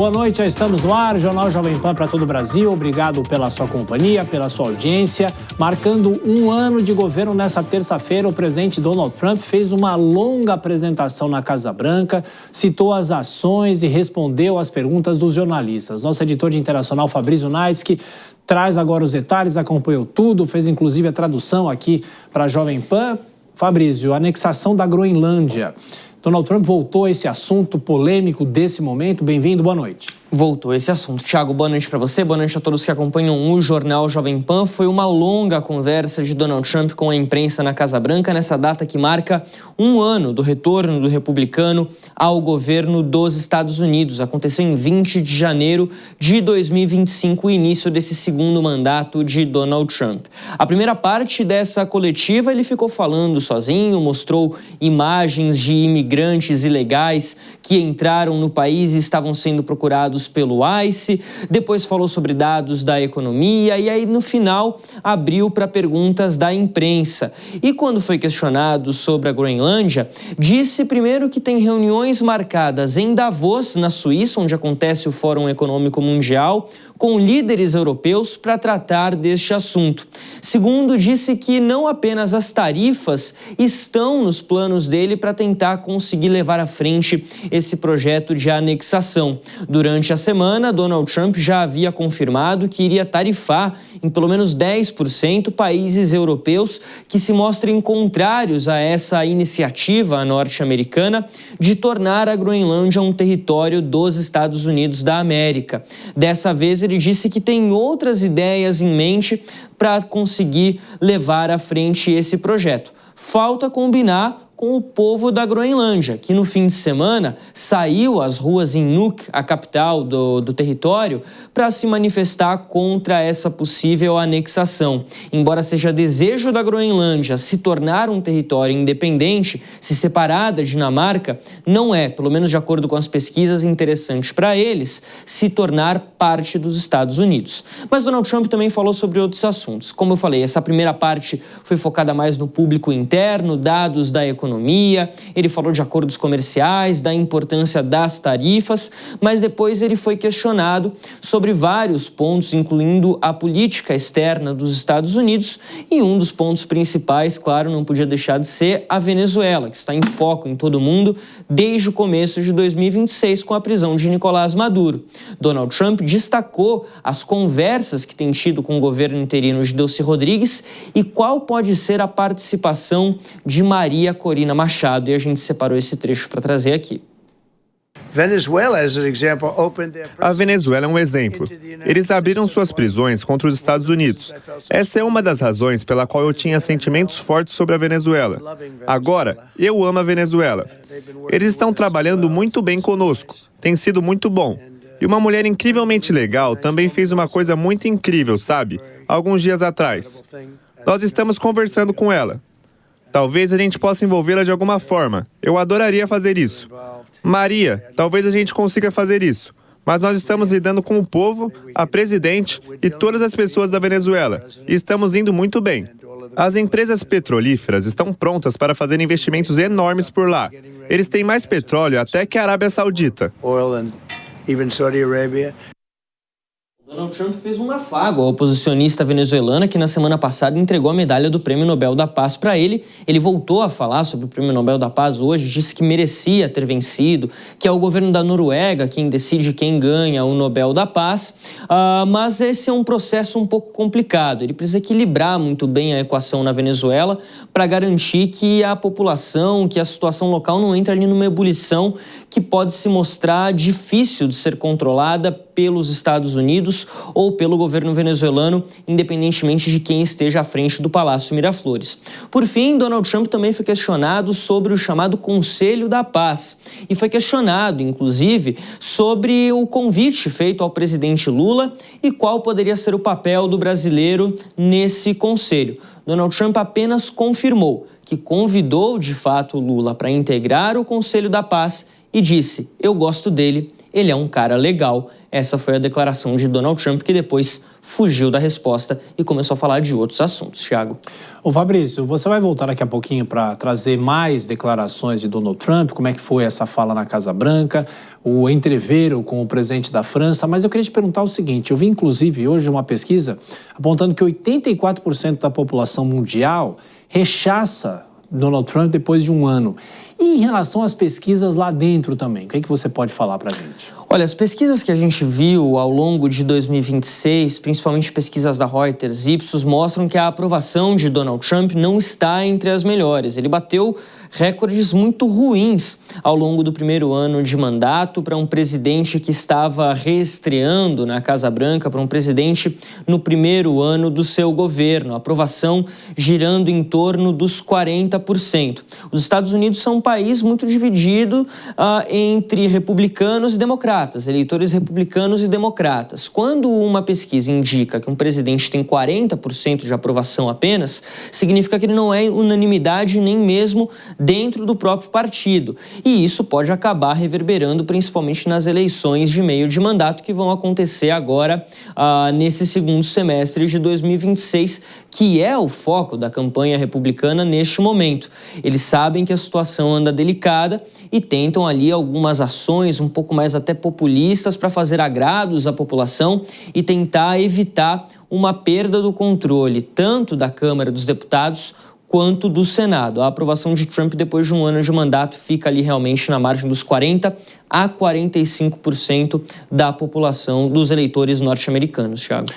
Boa noite, já estamos no ar, Jornal Jovem Pan para todo o Brasil. Obrigado pela sua companhia, pela sua audiência. Marcando um ano de governo nessa terça-feira, o presidente Donald Trump fez uma longa apresentação na Casa Branca, citou as ações e respondeu às perguntas dos jornalistas. Nosso editor de internacional, Fabrício Naitsky, traz agora os detalhes, acompanhou tudo, fez inclusive a tradução aqui para a Jovem Pan. Fabrício, anexação da Groenlândia. Donald Trump voltou a esse assunto polêmico desse momento. Bem-vindo, boa noite. Voltou esse assunto. Tiago, boa noite para você, boa noite a todos que acompanham o Jornal Jovem Pan. Foi uma longa conversa de Donald Trump com a imprensa na Casa Branca, nessa data que marca um ano do retorno do republicano ao governo dos Estados Unidos. Aconteceu em 20 de janeiro de 2025, o início desse segundo mandato de Donald Trump. A primeira parte dessa coletiva, ele ficou falando sozinho, mostrou imagens de imigrantes ilegais que entraram no país e estavam sendo procurados pelo ICE, depois falou sobre dados da economia e aí no final abriu para perguntas da imprensa. E quando foi questionado sobre a Groenlândia, disse primeiro que tem reuniões marcadas em Davos, na Suíça, onde acontece o Fórum Econômico Mundial, com líderes europeus para tratar deste assunto. Segundo, disse que não apenas as tarifas estão nos planos dele para tentar conseguir levar à frente esse projeto de anexação. Durante a semana, Donald Trump já havia confirmado que iria tarifar em pelo menos 10% países europeus que se mostrem contrários a essa iniciativa norte-americana de tornar a Groenlândia um território dos Estados Unidos da América. Dessa vez, ele disse que tem outras ideias em mente para conseguir levar à frente esse projeto. Falta combinar com o povo da Groenlândia, que no fim de semana saiu às ruas em Nuuk, a capital do território, para se manifestar contra essa possível anexação. Embora seja desejo da Groenlândia se tornar um território independente, se separar da Dinamarca, não é, pelo menos de acordo com as pesquisas, interessante para eles se tornar parte dos Estados Unidos. Mas Donald Trump também falou sobre outros assuntos. Como eu falei, essa primeira parte foi focada mais no público interno, dados da economia. Ele falou de acordos comerciais, da importância das tarifas, mas depois ele foi questionado sobre vários pontos, incluindo a política externa dos Estados Unidos, e um dos pontos principais, claro, não podia deixar de ser a Venezuela, que está em foco em todo mundo desde o começo de 2026 com a prisão de Nicolás Maduro. Donald Trump destacou as conversas que tem tido com o governo interino de Delcy Rodrigues e qual pode ser a participação de Maria Corina Machado, e a gente separou esse trecho para trazer aqui. A Venezuela é um exemplo. Eles abriram suas prisões contra os Estados Unidos. Essa é uma das razões pela qual eu tinha sentimentos fortes sobre a Venezuela. Agora, eu amo a Venezuela. Eles estão trabalhando muito bem conosco. Tem sido muito bom. E uma mulher incrivelmente legal também fez uma coisa muito incrível, sabe? Alguns dias atrás. Nós estamos conversando com ela. Talvez a gente possa envolvê-la de alguma forma. Eu adoraria fazer isso. Maria, talvez a gente consiga fazer isso. Mas nós estamos lidando com o povo, a presidente e todas as pessoas da Venezuela. E estamos indo muito bem. As empresas petrolíferas estão prontas para fazer investimentos enormes por lá. Eles têm mais petróleo até que a Arábia Saudita. Donald Trump fez um afago à oposicionista venezuelana que na semana passada entregou a medalha do Prêmio Nobel da Paz para ele. Ele voltou a falar sobre o Prêmio Nobel da Paz hoje, disse que merecia ter vencido, que é o governo da Noruega quem decide quem ganha o Nobel da Paz, mas esse é um processo um pouco complicado. Ele precisa equilibrar muito bem a equação na Venezuela para garantir que a população, que a situação local não entre ali numa ebulição que pode se mostrar difícil de ser controlada pelos Estados Unidos ou pelo governo venezuelano, independentemente de quem esteja à frente do Palácio Miraflores. Por fim, Donald Trump também foi questionado sobre o chamado Conselho da Paz e foi questionado, inclusive, sobre o convite feito ao presidente Lula e qual poderia ser o papel do brasileiro nesse conselho. Donald Trump apenas confirmou que convidou, de fato, Lula para integrar o Conselho da Paz e disse: eu gosto dele, ele é um cara legal. Essa foi a declaração de Donald Trump, que depois fugiu da resposta e começou a falar de outros assuntos, Thiago. Ô Fabrício, você vai voltar daqui a pouquinho para trazer mais declarações de Donald Trump, como é que foi essa fala na Casa Branca, o entreveiro com o presidente da França, mas eu queria te perguntar o seguinte, eu vi inclusive hoje uma pesquisa apontando que 84% da população mundial rechaça Donald Trump depois de um ano. E em relação às pesquisas lá dentro também, o que é que você pode falar para a gente? Olha, as pesquisas que a gente viu ao longo de 2026, principalmente pesquisas da Reuters e Ipsos, mostram que a aprovação de Donald Trump não está entre as melhores. Ele bateu recordes muito ruins ao longo do primeiro ano de mandato para um presidente que estava reestreando na Casa Branca, para um presidente no primeiro ano do seu governo. A aprovação girando em torno dos 40%. Os Estados Unidos são um país muito dividido entre republicanos e democratas, eleitores republicanos e democratas. Quando uma pesquisa indica que um presidente tem 40% de aprovação apenas, significa que ele não é unanimidade nem mesmo dentro do próprio partido. E isso pode acabar reverberando principalmente nas eleições de meio de mandato que vão acontecer agora nesse segundo semestre de 2026, que é o foco da campanha republicana neste momento. Eles sabem que a situação anda delicada e tentam ali algumas ações um pouco mais até populistas para fazer agrados à população e tentar evitar uma perda do controle tanto da Câmara dos Deputados quanto do Senado. A aprovação de Trump depois de um ano de mandato fica ali realmente na margem dos 40% a 45% da população dos eleitores norte-americanos, Thiago.